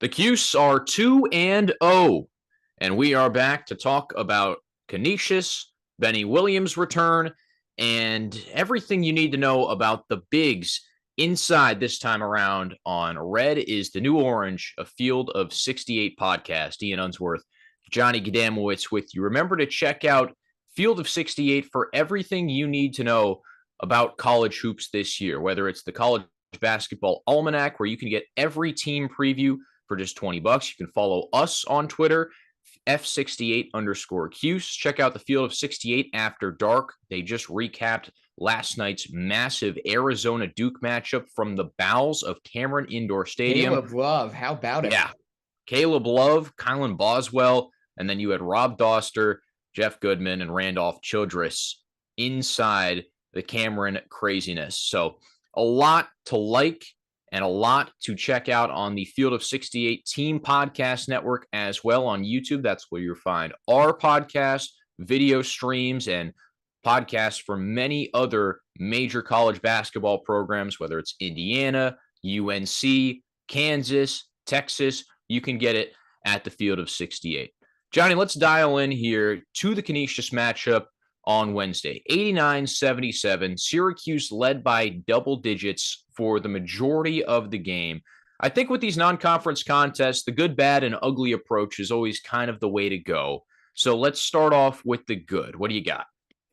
The Cuse are 2-0, and we are back to talk about Canisius, Benny Williams' return, and everything you need to know about the Bigs inside this time around on Red is the New Orange, a Field of 68 podcast. Ian Unsworth, Johnny Gadamowitz with you. Remember to check out Field of 68 for everything you need to know about college hoops this year, whether it's the College Basketball Almanac, where you can get every team preview for just $20. You can follow us on Twitter, F68_Cuse. Check out the Field of 68 after dark. They just recapped last night's massive Arizona Duke matchup from the bowels of Cameron Indoor Stadium. Caleb Love, how about it? Yeah. Caleb Love, Kylan Boswell, and then you had Rob Doster, Jeff Goodman, and Randolph Childress inside the Cameron craziness. So a lot to like and a lot to check out on the Field of 68 Team Podcast Network as well on YouTube. That's where you'll find our podcast, video streams, and podcasts from many other major college basketball programs, whether it's Indiana, UNC, Kansas, Texas. You can get it at the Field of 68. Johnny, let's dial in here to the Canisius matchup on Wednesday. 89-77. Syracuse led by double digits for the majority of the game. I think with these non-conference contests, the good, bad, and ugly approach is always kind of the way to go. So let's start off with the good. What do you got?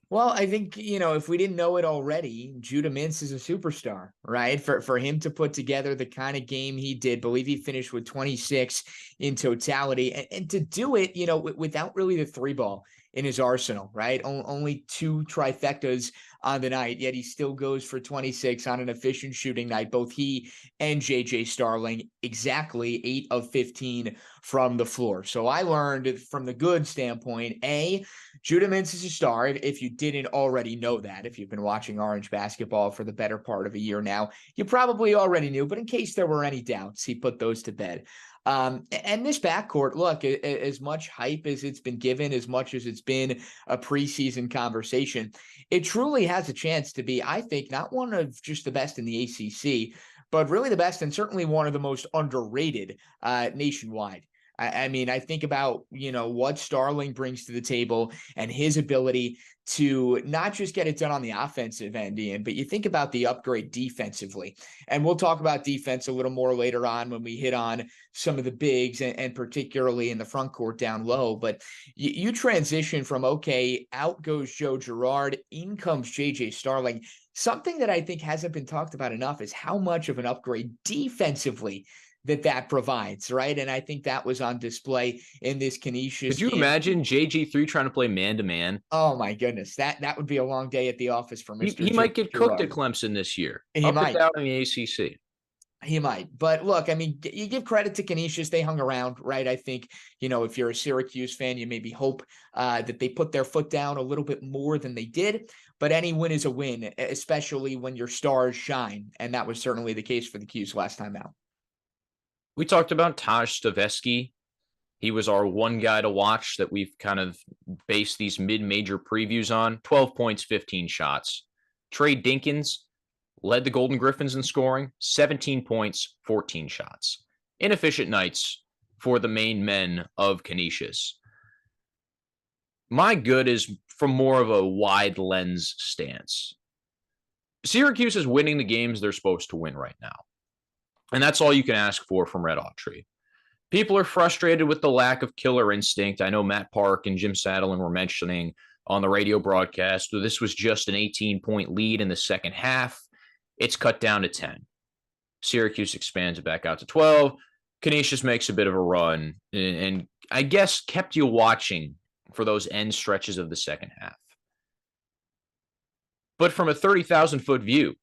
Well, I think, if we didn't know it already, Judah Mintz is a superstar, right? For him to put together the kind of game he did, believe he finished with 26 in totality, and to do it, without really the three ball in his arsenal, right? Only two trifectas on the night, yet he still goes for 26 on an efficient shooting night. Both he and JJ Starling, exactly 8 of 15 from the floor. So I learned from the good standpoint, Judah Mintz is a star. If you didn't already know that, if you've been watching Orange basketball for the better part of a year now, you probably already knew, but in case there were any doubts, he put those to bed. And this backcourt, look, as much hype as it's been given, as much as it's been a preseason conversation, it truly has a chance to be, I think, not one of just the best in the ACC, but really the best and certainly one of the most underrated nationwide. I mean, I think about, what Starling brings to the table and his ability to not just get it done on the offensive end, Ian, but you think about the upgrade defensively. And we'll talk about defense a little more later on when we hit on some of the bigs and particularly in the front court down low. But you transition from, okay, out goes Joe Girard, in comes JJ Starling. Something that I think hasn't been talked about enough is how much of an upgrade defensively that provides, right? And I think that was on display in this Canisius. Could you imagine JG3 trying to play man-to-man? Oh, my goodness. That would be a long day at the office for Mr. He might get Girard. cooked at Clemson this year. He might. Up and down in the ACC. He might. But look, I mean, you give credit to Canisius. They hung around, right? I think, if you're a Syracuse fan, you maybe hope that they put their foot down a little bit more than they did. But any win is a win, especially when your stars shine. And that was certainly the case for the Cuse last time out. We talked about Taj Stavesky. He was our one guy to watch that we've kind of based these mid-major previews on. 12 points, 15 shots. Trey Dinkins led the Golden Griffins in scoring. 17 points, 14 shots. Inefficient nights for the main men of Canisius. My good is from more of a wide lens stance. Syracuse is winning the games they're supposed to win right now. And that's all you can ask for from Red Autry. People are frustrated with the lack of killer instinct. I know Matt Park and Jim Saddlein were mentioning on the radio broadcast that this was just an 18-point lead in the second half. It's cut down to 10. Syracuse expands it back out to 12. Canisius makes a bit of a run and I guess kept you watching for those end stretches of the second half. But from a 30,000-foot view,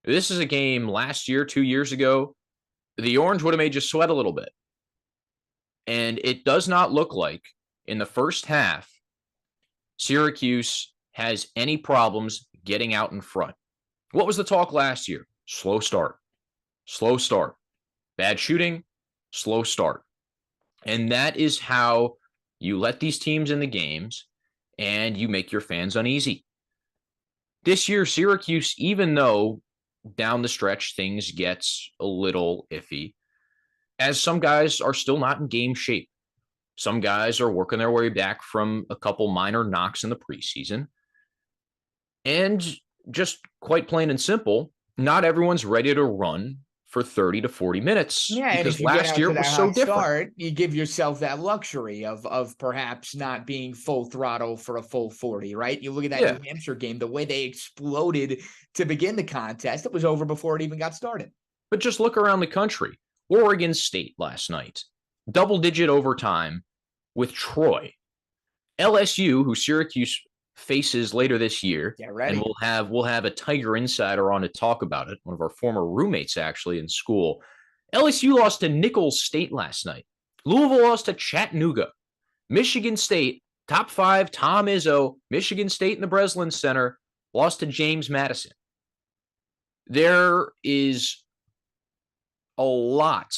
this is a game last year, 2 years ago, the Orange would have made you sweat a little bit. And it does not look like in the first half, Syracuse has any problems getting out in front. What was the talk last year? Slow start. Bad shooting, slow start. And that is how you let these teams in the games and you make your fans uneasy. This year, Syracuse, even though down the stretch things gets a little iffy, as some guys are still not in game shape. Some guys are working their way back from a couple minor knocks in the preseason. And just quite plain and simple, not everyone's ready to run for 30 to 40 minutes Yeah, and if because you get last out year to was that so hot different. start, you give yourself that luxury of perhaps not being full throttle for a full 40, right? You look at that Yeah. New Hampshire game, the way they exploded to begin the contest, it was over before it even got started. But just look around the country. Oregon State last night, double-digit overtime with Troy. LSU, who Syracuse faces later this year, Get and ready. we'll have a Tiger insider on to talk about it. One of our former roommates actually in school. LSU lost to Nicholls State last night. Louisville lost to Chattanooga. Michigan State, top 5, Tom Izzo, Michigan State in the Breslin Center, lost to James Madison. There is a lot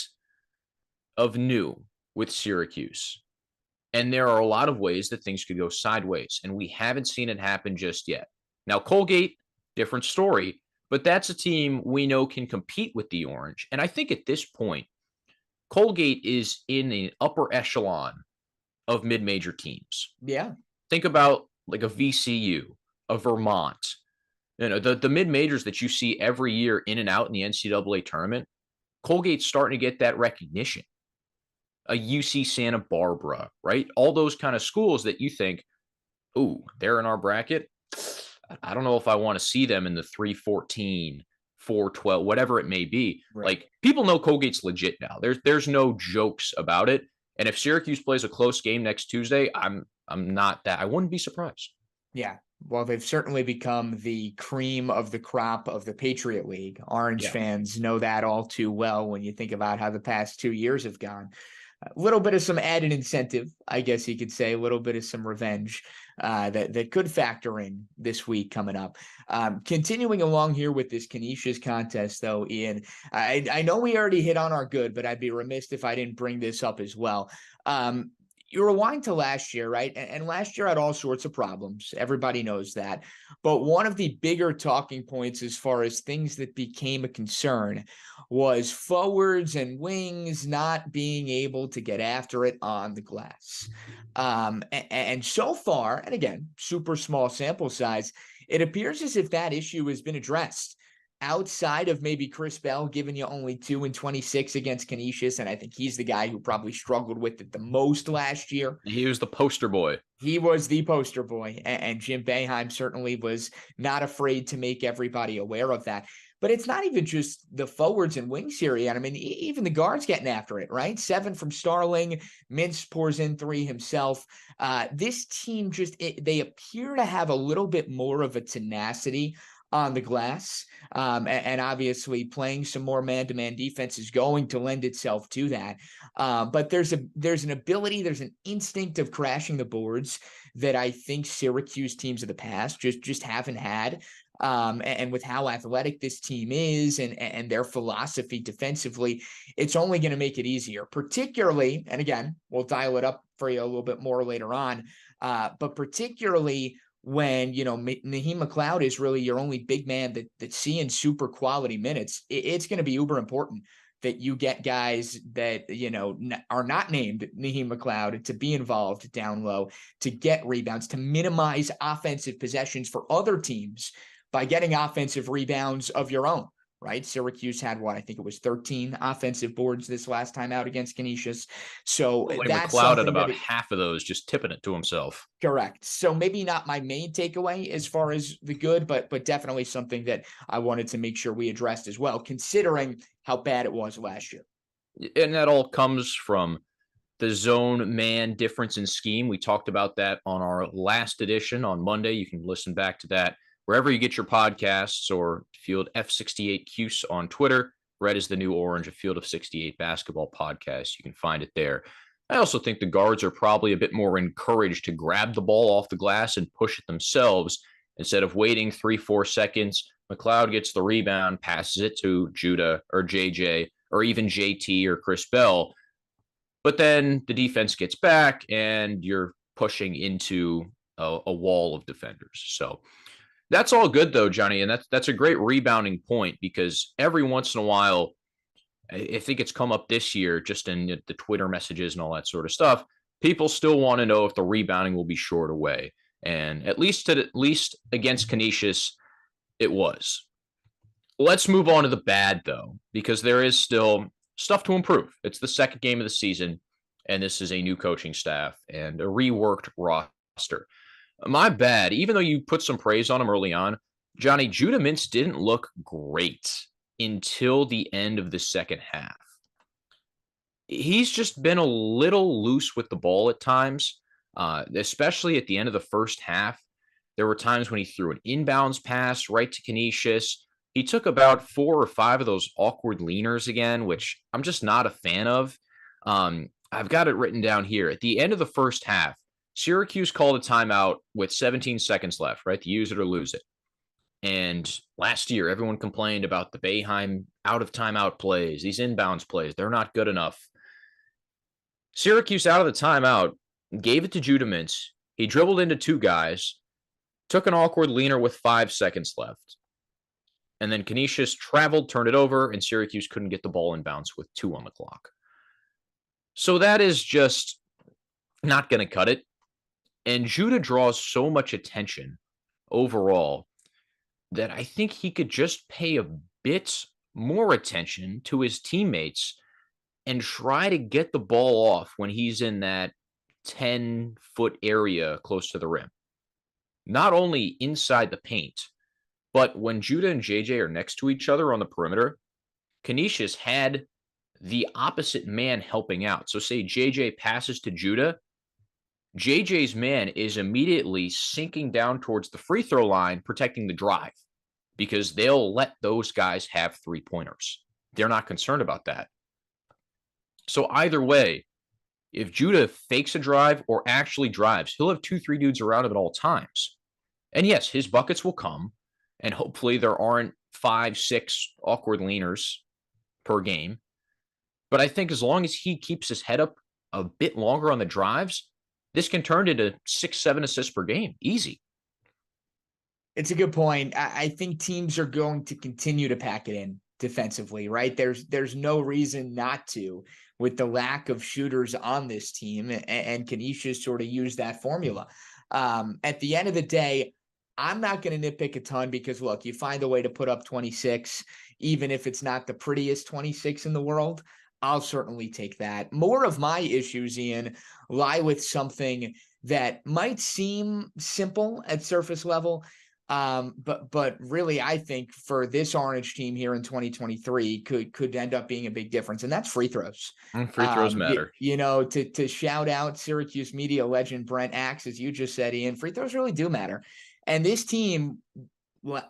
of new with Syracuse. And there are a lot of ways that things could go sideways. And we haven't seen it happen just yet. Now, Colgate, different story, but that's a team we know can compete with the Orange. And I think at this point, Colgate is in the upper echelon of mid-major teams. Yeah. Think about like a VCU, a Vermont, the mid-majors that you see every year in and out in the NCAA tournament. Colgate's starting to get that recognition. A UC Santa Barbara, right? All those kind of schools that you think, ooh, they're in our bracket. I don't know if I want to see them in the 314, 412, whatever it may be. Right. Like, people know Colgate's legit now. There's no jokes about it. And if Syracuse plays a close game next Tuesday, I'm not that. I wouldn't be surprised. Yeah. Well, they've certainly become the cream of the crop of the Patriot League. Orange fans know that all too well when you think about how the past 2 years have gone. A little bit of some added incentive, I guess you could say, a little bit of some revenge that could factor in this week coming up. Continuing along here with this Canisius contest, though, Ian, I know we already hit on our good, but I'd be remiss if I didn't bring this up as well. You rewind to last year, right? And last year had all sorts of problems. Everybody knows that. But one of the bigger talking points as far as things that became a concern was forwards and wings not being able to get after it on the glass. And so far, and again, super small sample size, it appears as if that issue has been addressed. Outside of maybe Chris Bell giving you only 2 and 26 against Canisius, and I think he's the guy who probably struggled with it the most last year. He was the poster boy. He was the poster boy, and Jim Boeheim certainly was not afraid to make everybody aware of that. But it's not even just the forwards and wings here, Ian. I mean, even the guards getting after it, right? 7 from Starling. Mintz pours in 3 himself. This team they appear to have a little bit more of a tenacity on the glass. And obviously playing some more man-to-man defense is going to lend itself to that. But there's an ability, there's an instinct of crashing the boards that I think Syracuse teams of the past just haven't had. And with how athletic this team is and their philosophy defensively, it's only going to make it easier, particularly, and again, we'll dial it up for you a little bit more later on, but particularly when, Naheem McLeod is really your only big man that's seeing super quality minutes. It's going to be uber important that you get guys that, are not named Naheem McLeod to be involved down low, to get rebounds, to minimize offensive possessions for other teams by getting offensive rebounds of your own, right? Syracuse had I think it was 13 offensive boards this last time out against Canisius. So that's McLeod at about half of those, just tipping it to himself. Correct. So maybe not my main takeaway as far as the good, but definitely something that I wanted to make sure we addressed as well, considering how bad it was last year. And that all comes from the zone man difference in scheme. We talked about that on our last edition on Monday. You can listen back to that wherever you get your podcasts, or Field F68 Cuse on Twitter. Red is the new orange, a Field of 68 basketball podcast. You can find it there. I also think the guards are probably a bit more encouraged to grab the ball off the glass and push it themselves instead of waiting 3-4 seconds. McLeod gets the rebound, passes it to Judah or JJ or even JT or Chris Bell. But then the defense gets back and you're pushing into a wall of defenders. So that's all good though, Johnny. And that's a great rebounding point, because every once in a while I think it's come up this year just in the Twitter messages and all that sort of stuff. People still want to know if the rebounding will be shored away. And at least against Canisius, it was. Let's move on to the bad, though, because there is still stuff to improve. It's the second game of the season, and this is a new coaching staff and a reworked roster. My bad, even though you put some praise on him early on, Johnny, Judah Mintz didn't look great until the end of the second half. He's just been a little loose with the ball at times, especially at the end of the first half. There were times when he threw an inbounds pass right to Canisius. He took about 4 or 5 of those awkward leaners again, which I'm just not a fan of. I've got it written down here. At the end of the first half, Syracuse called a timeout with 17 seconds left, right? To use it or lose it. And last year, everyone complained about the Boeheim out of timeout plays, these inbounds plays. They're not good enough. Syracuse out of the timeout, gave it to Judah Mintz. He dribbled into 2 guys, took an awkward leaner with 5 seconds left. And then Canisius traveled, turned it over, and Syracuse couldn't get the ball in bounds with 2 on the clock. So that is just not going to cut it. And Judah draws so much attention overall that I think he could just pay a bit more attention to his teammates and try to get the ball off when he's in that 10-foot area close to the rim. Not only inside the paint, but when Judah and JJ are next to each other on the perimeter, Canisius had the opposite man helping out. So say JJ passes to Judah, JJ's man is immediately sinking down towards the free throw line, protecting the drive, because they'll let those guys have 3-pointers. They're not concerned about that. So either way, if Judah fakes a drive or actually drives, he'll have 2-3 dudes around him at all times. And yes, his buckets will come, and hopefully there aren't 5-6 awkward leaners per game. But I think as long as he keeps his head up a bit longer on the drives, this can turn into 6-7 assists per game. Easy. It's a good point. I think teams are going to continue to pack it in defensively, right? There's no reason not to, with the lack of shooters on this team, and Canisius sort of use that formula. At the end of the day, I'm not going to nitpick a ton because, look, you find a way to put up 26, even if it's not the prettiest 26 in the world. I'll certainly take that. More of my issues, Ian, lie with something that might seem simple at surface level, but really, I think for this Orange team here in 2023 could end up being a big difference, and that's free throws. Free throws matter. To shout out Syracuse media legend Brent Axe, as you just said, Ian, free throws really do matter. And this team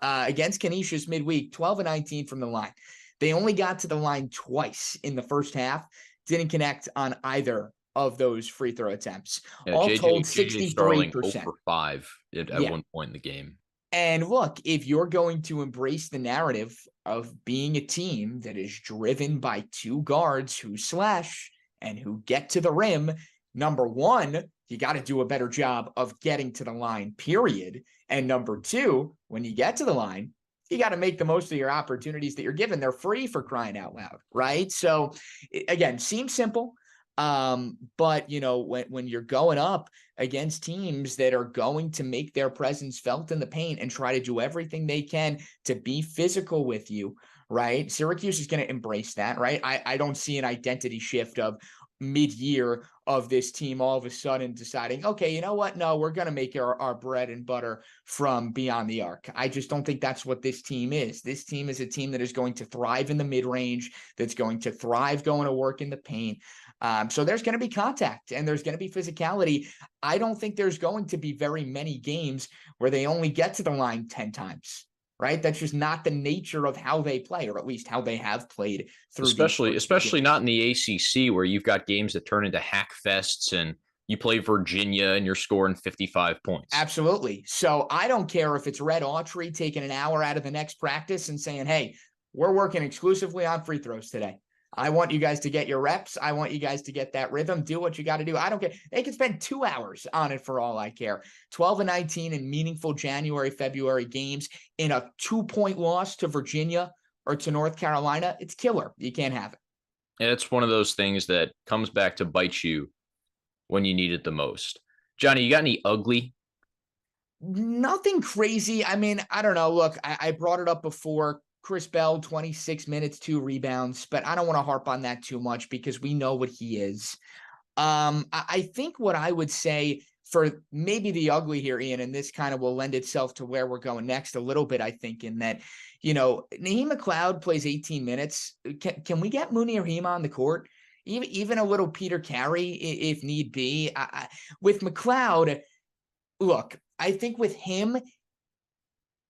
against Canisius midweek, 12-19 from the line. They only got to the line twice in the first half, didn't connect on either of those free throw attempts. Yeah, All told, JJ Starling 63%. 0 for 5 at one point in the game. And look, if you're going to embrace the narrative of being a team that is driven by 2 guards who slash and who get to the rim, number one, you got to do a better job of getting to the line, period. And number 2, when you get to the line, you got to make the most of your opportunities that you're given. They're free, for crying out loud, right? So again, seems simple. But when you're going up against teams that are going to make their presence felt in the paint and try to do everything they can to be physical with you, right? Syracuse is going to embrace that, right? I don't see an identity shift of mid-year of this team all of a sudden deciding, okay, you know what? No, we're going to make our bread and butter from beyond the arc. I just don't think that's what this team is. This team is a team that is going to thrive in the mid-range, that's going to thrive going to work in the paint. So there's going to be contact and there's going to be physicality. I don't think there's going to be very many games where they only get to the line 10 times. Right. That's just not the nature of how they play, or at least how they have played through. Especially not in the ACC, where you've got games that turn into hack fests and you play Virginia and you're scoring 55 points. Absolutely. So I don't care if it's Red Autry taking an hour out of the next practice and saying, hey, we're working exclusively on free throws today. I want you guys to get your reps. I want you guys to get that rhythm. Do what you got to do. I don't care. They can spend 2 hours on it for all I care. 12-19 in meaningful January, February games in a 2-point loss to Virginia or to North Carolina. It's killer. You can't have it. And it's one of those things that comes back to bite you when you need it the most. Johnny, you got any ugly? Nothing crazy. I mean, I don't know. Look, I brought it up before. Chris Bell, 26 minutes, 2 rebounds, but I don't want to harp on that too much because we know what he is. I think what I would say for maybe the ugly here, Ian, and this kind of will lend itself to where we're going next a little bit, I think, in that, Naheem McLeod plays 18 minutes. Can we get Mooney or Hema on the court? Even a little Peter Carey if need be. With McLeod, look, I think with him,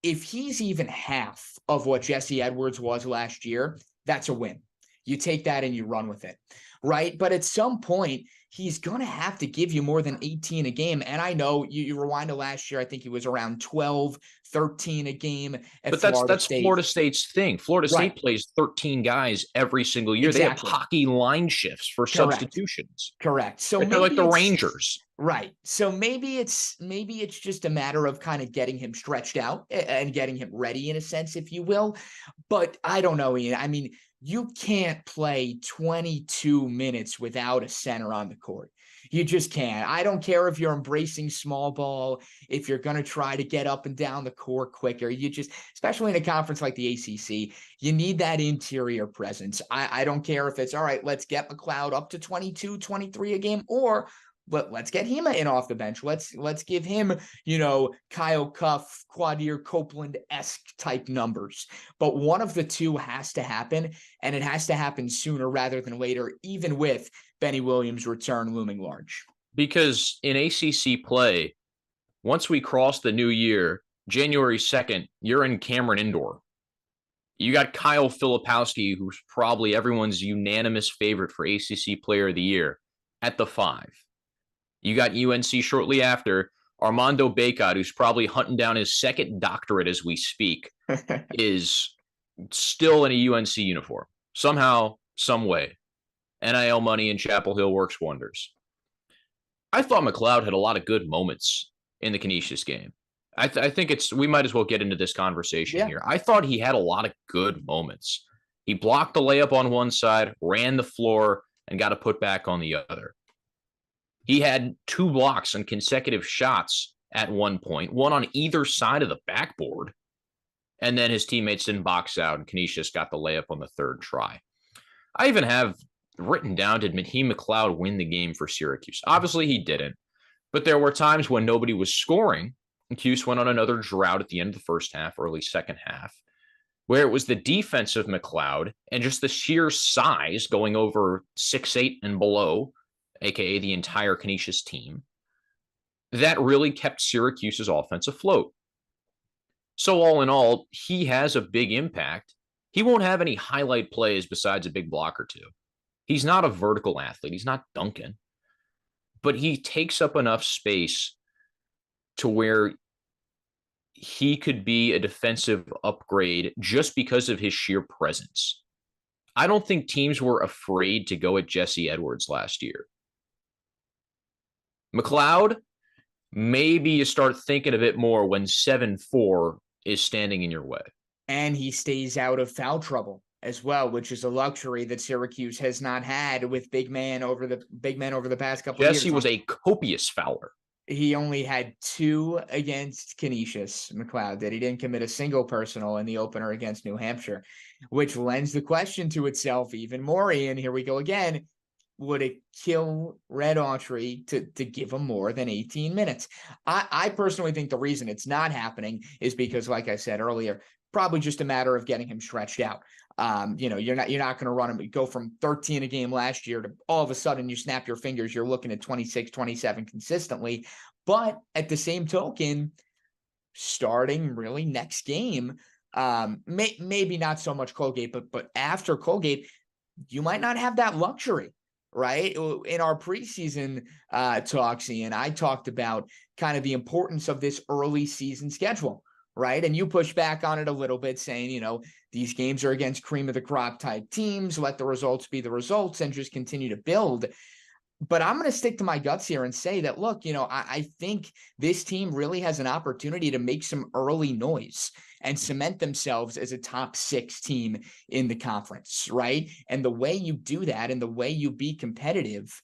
if he's even half of what Jesse Edwards was last year, that's a win. You take that and you run with it, right? But at some point, he's going to have to give you more than 18 a game. And I know you rewind to last year, I think he was around 12, 13 a game at But Florida that's State. Florida State's thing. Florida State Right. plays 13 guys every single year. Exactly. They have hockey line shifts for substitutions. Correct. So they're like the Rangers. Right. So maybe it's just a matter of kind of getting him stretched out and getting him ready in a sense, if you will. But I don't know, Ian. I mean, you can't play 22 minutes without a center on the court. You just can't. I don't care if you're embracing small ball, if you're going to try to get up and down the court quicker. Especially in a conference like the ACC, you need that interior presence. I don't care if it's, all right, let's get McLeod up to 22, 23 a game, or let's get Hema in off the bench. Let's give him, Kyle Cuff, Quadir Copeland-esque type numbers. But one of the two has to happen, and it has to happen sooner rather than later, even with Benny Williams' return looming large. Because in ACC play, once we cross the new year, January 2nd, you're in Cameron Indoor. You got Kyle Filipowski, who's probably everyone's unanimous favorite for ACC Player of the Year, at the 5. You got UNC shortly after. Armando Bacot, who's probably hunting down his second doctorate as we speak, is still in a UNC uniform. Somehow, some way. NIL money in Chapel Hill works wonders. I thought McLeod had a lot of good moments in the Canisius game. I think we might as well get into this conversation here. I thought he had a lot of good moments. He blocked the layup on one side, ran the floor, and got a putback on the other. He had 2 blocks on consecutive shots at one point, one on either side of the backboard. And then his teammates didn't box out, and Canisius got the layup on the 3rd try. I even have written down, did Naheem McLeod win the game for Syracuse? Obviously, he didn't. But there were times when nobody was scoring, and Cuse went on another drought at the end of the first half, early second half, where it was the defense of McLeod and just the sheer size going over 6'8" and below, aka the entire Canisius team, that really kept Syracuse's offense afloat. So all in all, he has a big impact. He won't have any highlight plays besides a big block or two. He's not a vertical athlete. He's not Duncan. But he takes up enough space to where he could be a defensive upgrade just because of his sheer presence. I don't think teams were afraid to go at Jesse Edwards last year. McLeod, maybe you start thinking of it more when 7'4" is standing in your way. And he stays out of foul trouble as well, which is a luxury that Syracuse has not had with big men over the past couple of years. Jesse was a copious fouler. He only had 2 against Canisius McLeod, that he didn't commit a single personal in the opener against New Hampshire, which lends the question to itself even more. Ian, here we go again. Would it kill Red Autry to give him more than 18 minutes? I personally think the reason it's not happening is because, like I said earlier, probably just a matter of getting him stretched out. You're not going to run him, go from 13 a game last year to all of a sudden you snap your fingers, you're looking at 26, 27 consistently. But at the same token, starting really next game, maybe not so much Colgate, but after Colgate, you might not have that luxury. Right. In our preseason talks, Ian, I talked about kind of the importance of this early season schedule. Right. And you push back on it a little bit, saying, these games are against cream of the crop type teams. Let the results be the results and just continue to build. But I'm going to stick to my guts here and say that, look, I think this team really has an opportunity to make some early noise and cement themselves as a top 6 team in the conference, right? And the way you do that and the way you be competitive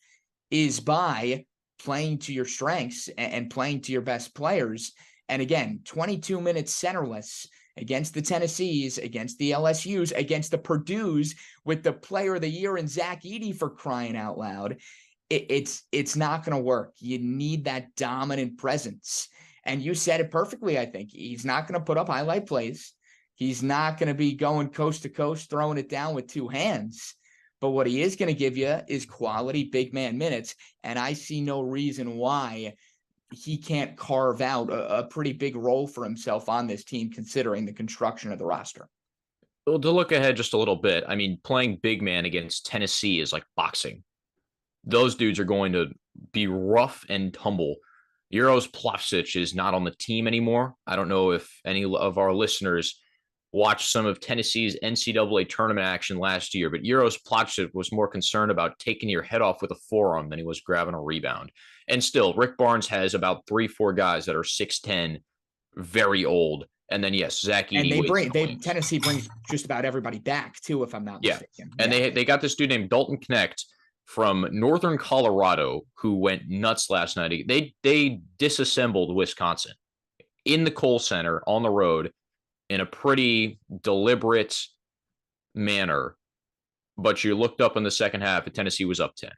is by playing to your strengths and playing to your best players. And again, 22 minutes centerless against the Tennessees, against the LSUs, against the Purdues with the player of the year in Zach Edey, for crying out loud. It's not going to work. You need that dominant presence. And you said it perfectly, I think. He's not going to put up highlight plays. He's not going to be going coast to coast, throwing it down with 2 hands. But what he is going to give you is quality big man minutes. And I see no reason why he can't carve out a pretty big role for himself on this team, considering the construction of the roster. Well, to look ahead just a little bit, I mean, playing big man against Tennessee is like boxing. Those dudes are going to be rough and tumble. Uros Plavsic is not on the team anymore. I don't know if any of our listeners watched some of Tennessee's NCAA tournament action last year, but Uros Plavsic was more concerned about taking your head off with a forearm than he was grabbing a rebound. And still, Rick Barnes has about 3-4 guys that are 6'10", very old. And then, yes, Zach Edey. And Tennessee brings just about everybody back, too, if I'm not mistaken. And they got this dude named Dalton Knecht from Northern Colorado who went nuts last night. They disassembled Wisconsin in the Kohl Center on the road in a pretty deliberate manner. But you looked up in the second half and Tennessee was up 10.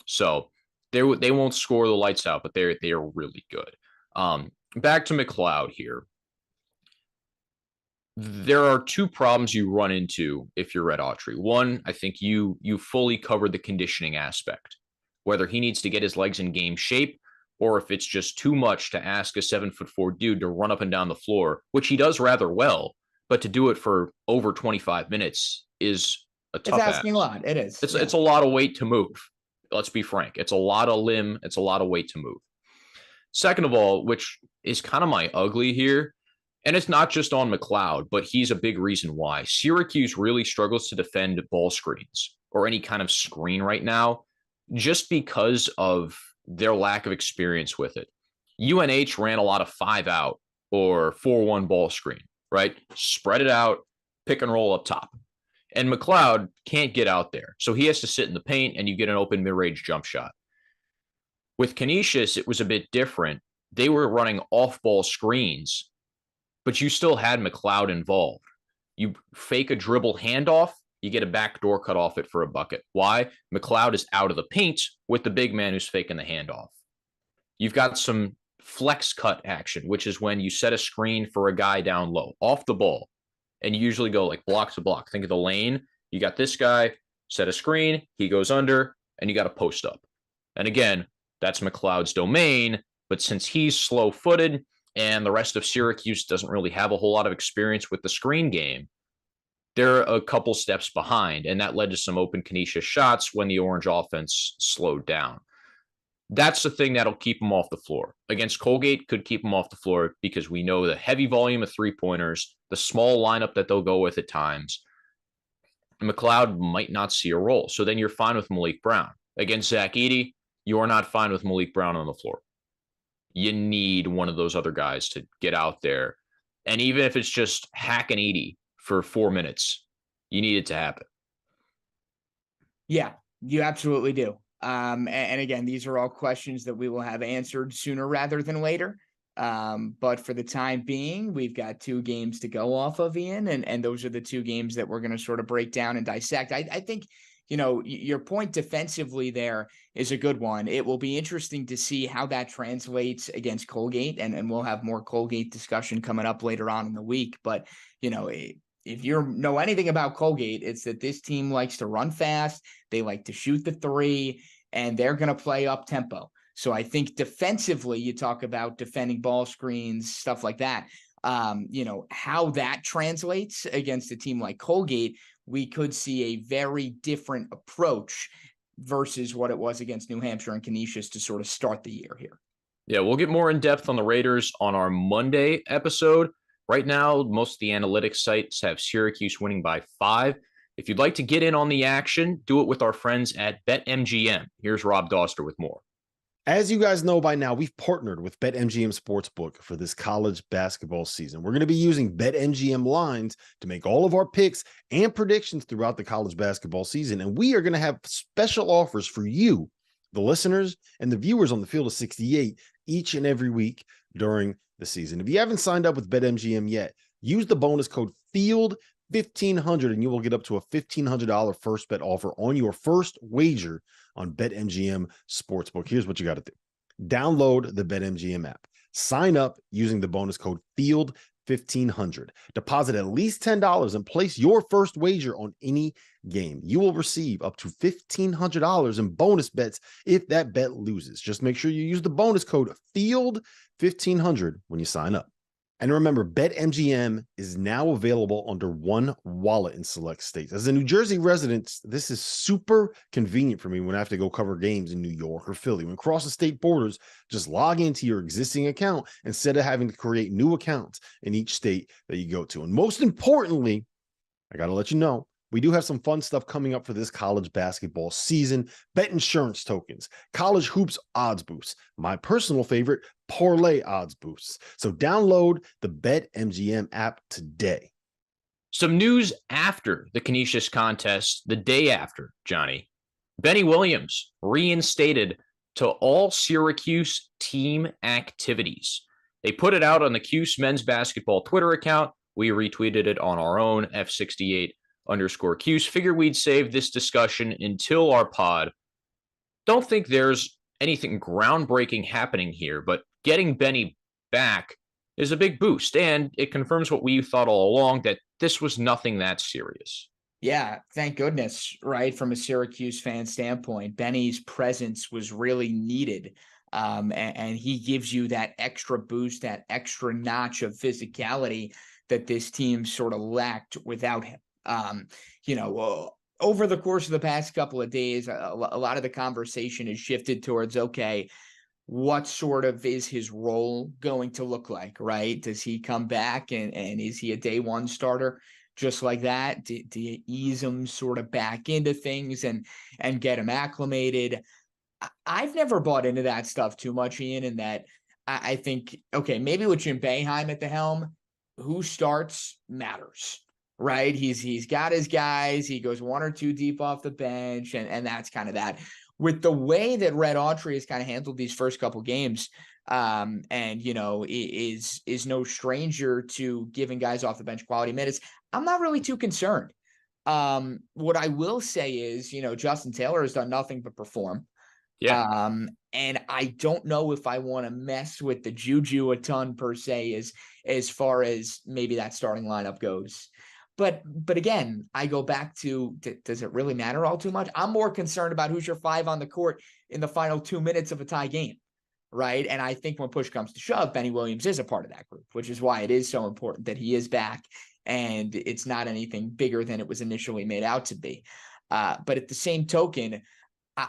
So they won't score the lights out, but they are really good. Back to McLeod here. There are 2 problems you run into if you're Red Autry. One, I think you fully covered the conditioning aspect, whether he needs to get his legs in game shape or if it's just too much to ask a 7'4" dude to run up and down the floor, which he does rather well, but to do it for over 25 minutes is a tough ask. It's asking a lot. It is. It's a lot of weight to move. Let's be frank. It's a lot of limb. It's a lot of weight to move. Second of all, which is kind of my ugly here, and it's not just on McLeod, but he's a big reason why. Syracuse really struggles to defend ball screens or any kind of screen right now, just because of their lack of experience with it. UNH ran a lot of 5-out or 4-1 ball screen, right? Spread it out, pick and roll up top. And McLeod can't get out there. So he has to sit in the paint and you get an open mid-range jump shot. With Canisius, it was a bit different. They were running off-ball screens, but you still had McLeod involved. You fake a dribble handoff, you get a backdoor cut off it for a bucket. Why? McLeod is out of the paint with the big man who's faking the handoff. You've got some flex cut action, which is when you set a screen for a guy down low, off the ball, and you usually go like block to block. Think of the lane. You got this guy, set a screen, he goes under, and you got a post up. And again, that's McLeod's domain, but since he's slow-footed, and the rest of Syracuse doesn't really have a whole lot of experience with the screen game, they're a couple steps behind, and that led to some open Canisius shots when the Orange offense slowed down. That's the thing that'll keep them off the floor. Against Colgate, could keep them off the floor because we know the heavy volume of 3-pointers, the small lineup that they'll go with at times. McLeod might not see a role, so then you're fine with Malik Brown. Against Zach Edey, you're not fine with Malik Brown on the floor. You need one of those other guys to get out there. And even if it's just hack and Edey for 4 minutes, you need it to happen. Yeah, you absolutely do. And again, these are all questions that we will have answered sooner rather than later. But for the time being, we've got 2 games to go off of, Ian, and those are the 2 games that we're going to sort of break down and dissect. I think, your point defensively there is a good one. It will be interesting to see how that translates against Colgate, and we'll have more Colgate discussion coming up later on in the week. But, if you know anything about Colgate, it's that this team likes to run fast. They like to shoot the 3, and they're going to play up tempo. So I think defensively, you talk about defending ball screens, stuff like that. How that translates against a team like Colgate, we could see a very different approach versus what it was against New Hampshire and Canisius to sort of start the year here. Yeah, we'll get more in depth on the Raiders on our Monday episode. Right now, most of the analytics sites have Syracuse winning by 5. If you'd like to get in on the action, do it with our friends at BetMGM. Here's Rob Doster with more. As you guys know by now, we've partnered with BetMGM Sportsbook for this college basketball season. We're going to be using BetMGM lines to make all of our picks and predictions throughout the college basketball season. And we are going to have special offers for you, the listeners and the viewers on the Field of 68 each and every week during the season. If you haven't signed up with BetMGM yet, use the bonus code FIELD1500 and you will get up to a $1,500 first bet offer on your first wager on BetMGM Sportsbook. Here's what you got to do. Download the BetMGM app. Sign up using the bonus code FIELD1500. Deposit at least $10 and place your first wager on any game. You will receive up to $1,500 in bonus bets if that bet loses. Just make sure you use the bonus code FIELD1500 when you sign up. And remember, BetMGM is now available under one wallet in select states. As a New Jersey resident, this is super convenient for me when I have to go cover games in New York or Philly. When crossing state borders, just log into your existing account instead of having to create new accounts in each state that you go to. And most importantly, I got to let you know, we do have some fun stuff coming up for this college basketball season. Bet insurance tokens, college hoops odds boosts, my personal favorite, parlay odds boosts. So download the BetMGM app today. Some news after the Canisius contest, the day after, Johnny. Benny Williams reinstated to all Syracuse team activities. They put it out on the Cuse men's basketball Twitter account. We retweeted it on our own, F68_Cuse. Figure we'd save this discussion until our pod. Don't think there's anything groundbreaking happening here, but getting Benny back is a big boost, and it confirms what we thought all along, that this was nothing that serious. Yeah, thank goodness, right? From a Syracuse fan standpoint, Benny's presence was really needed. And he gives you that extra boost, that extra notch of physicality that this team sort of lacked without him. Over the course of the past couple of days, a lot of the conversation has shifted towards, okay, what sort of is his role going to look like, right? Does he come back and is he a day one starter just like that? Do you ease him sort of back into things and get him acclimated? I've never bought into that stuff too much, Ian, in that I think, okay, maybe with Jim Boeheim at the helm, who starts matters, right? He's got his guys. He goes one or two deep off the bench, and that's kind of that. With the way that Red Autry has kind of handled these first couple games, is no stranger to giving guys off the bench quality minutes, I'm not really too concerned. What I will say is, Justin Taylor has done nothing but perform. Yeah. And I don't know if I want to mess with the juju a ton per se as far as maybe that starting lineup goes. But again, I go back to, does it really matter all too much? I'm more concerned about who's your five on the court in the final 2 minutes of a tie game, right? And I think when push comes to shove, Benny Williams is a part of that group, which is why it is so important that he is back and it's not anything bigger than it was initially made out to be. But at the same token,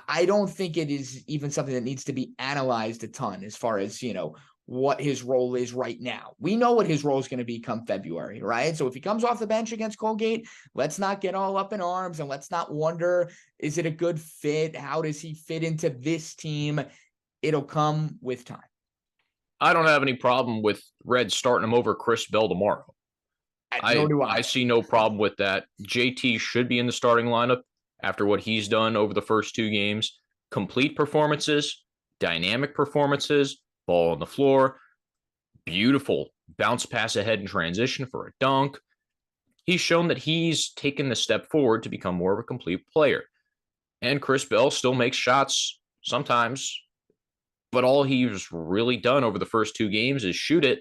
I don't think it is even something that needs to be analyzed a ton as far as, what his role is right now. We know what his role is going to be come February, right? So if he comes off the bench against Colgate, let's not get all up in arms and let's not wonder, is it a good fit? How does he fit into this team? It'll come with time. I don't have any problem with Red starting him over Chris Bell tomorrow. Nor do I. I see no problem with that. JT should be in the starting lineup after what he's done over the first two games. Complete performances, dynamic performances, ball on the floor, beautiful bounce pass ahead in transition for a dunk. He's shown that he's taken the step forward to become more of a complete player. And Chris Bell still makes shots sometimes, but all he's really done over the first two games is shoot it,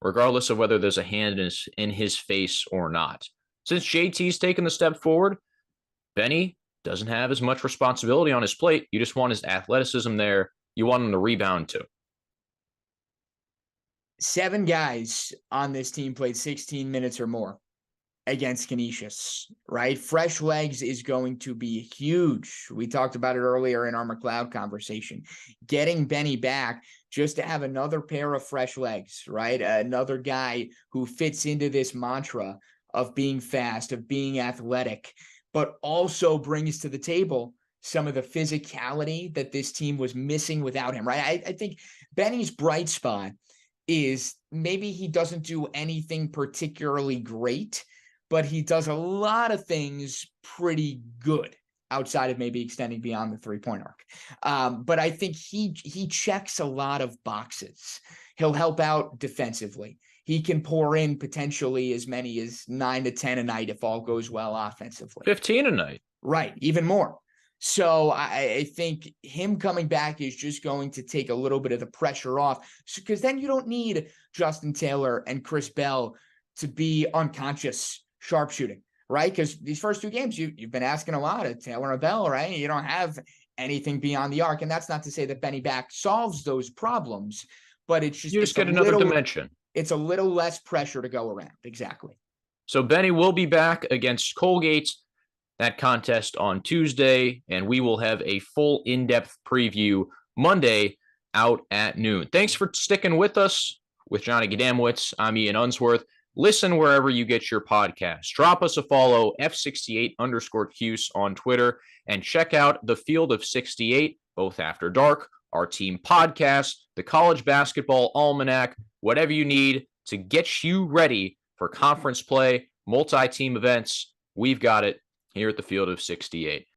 regardless of whether there's a hand in his face or not. Since JT's taken the step forward, Benny doesn't have as much responsibility on his plate. You just want his athleticism there. You want him to rebound too. 7 guys on this team played 16 minutes or more against Canisius, right? Fresh legs is going to be huge. We talked about it earlier in our McLeod conversation. Getting Benny back just to have another pair of fresh legs, right? Another guy who fits into this mantra of being fast, of being athletic, but also brings to the table some of the physicality that this team was missing without him, right? I think Benny's bright spot is maybe he doesn't do anything particularly great, but he does a lot of things pretty good outside of maybe extending beyond the three-point arc. But I think he checks a lot of boxes. He'll help out defensively. He can pour in potentially as many as 9 to 10 a night if all goes well offensively. 15 a night. Right, even more. So I think him coming back is just going to take a little bit of the pressure off, because then you don't need Justin Taylor and Chris Bell to be unconscious sharpshooting, right? Because these first 2 games, you've been asking a lot of Taylor and Bell, right? You don't have anything beyond the arc. And that's not to say that Benny back solves those problems, but it's just— You just get another dimension. It's a little less pressure to go around. Exactly. So Benny will be back against Colgate, that contest on Tuesday, and we will have a full in-depth preview Monday out at noon. Thanks for sticking with us. With Johnny Gadamowitz, I'm Ian Unsworth. Listen wherever you get your podcasts. Drop us a follow, F68_Cuse on Twitter, and check out The Field of 68, both after dark, our team podcast, the College Basketball Almanac, whatever you need to get you ready for conference play, multi-team events. We've got it here at the Field of 68.